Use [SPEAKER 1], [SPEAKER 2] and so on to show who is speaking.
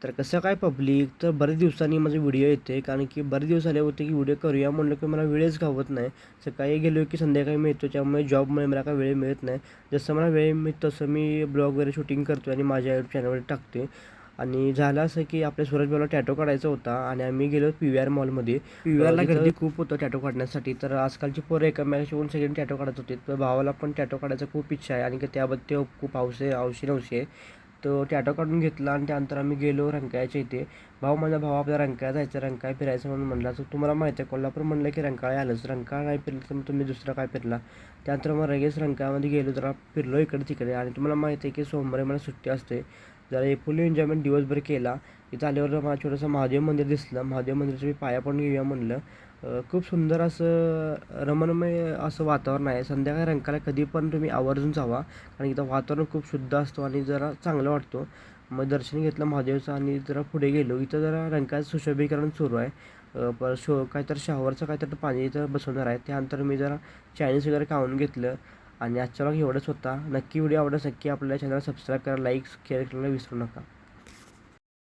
[SPEAKER 1] तर कसं काय पब्लिक, तर बरेच दिवसांनी माझे व्हिडिओ येते, कारण की बरेच दिवस झाले होते की व्हिडिओ करूया म्हणलं की मला वेळच घावत नाही. सकाळी गेलो की संध्याकाळी मिळतो, त्यामुळे जॉबमुळे मला काही वेळ मिळत नाही. जसं मला वेळ मिळतो तसं मी ब्लॉग वगैरे शूटिंग करतो आणि माझ्या यूट्यूब चॅनलवर टाकते. आणि झालं असं की आपल्या सूरज भाऊला टॅटो काढायचा होता आणि आम्ही गेलो पी.व्ही.आर. मॉलमध्ये. पी.व्ही.आरला गर्दी खूप होतं टॅटो काढण्यासाठी. तर आजकालची पोरं एकमेकाशी येऊन सगळी टॅटो काढत होते. तर भावाला पण टॅटो काढायचा खूप इच्छा आहे आणि त्याबद्दल ते खूप हौशी आहे. तो टॅटो काढून घेतला आणि त्यानंतर आम्ही गेलो रंकाळ्याच्या इथे. माझा भाव आपल्या रंकाळ्यात जायचं, रंकाळा फिरायचं म्हणून म्हणला. तर तुम्हाला माहिती आहे कोल्हापूर म्हणलं की रंकाळा आलंच. रंकाळा नाही फिरलं तर मग तुम्ही दुसरं काय फिरला. त्यानंतर मग लगेच रंकाळ्यामध्ये गेलो, जरा फिरलो इकडे-तिकडे आणि तुम्हाला माहिती आहे की सोमवारी मला सुट्टी असते. जरा फुल एन्जॉयमेंट दिवसभर केला. इथं आल्यावर मला छोटंसं महादेव मंदिर दिसलं. महादेव मंदिराच्या मी पाया पडून घेऊया म्हणलं. खूप सुंदर असं रमणीय असं वातावरण आहे. संध्याकाळी रंकाळ्याला कधी पण तुम्ही आवर्जून जावा. आणि इथं वातावरण खूप शुद्ध असतो आणि जरा चांगलं वाटतो. मग दर्शन घेतलं महादेवचं आणि जरा पुढे गेलो. इथं जरा रंकाळ्याचं सुशोभीकरण सुरू आहे. काहीतरी शॉवरचं काहीतरी पाणी इथं बसवणार आहे. त्यानंतर मी जरा चायनीज वगैरे खाऊन घेतलं आणि आजच्या व्लॉग एवढंच होता. नक्की व्हिडिओ आवडल्यास नक्की आपल्या चॅनलला सबस्क्राईब करा, लाईक, शेअर करायला विसरू नका.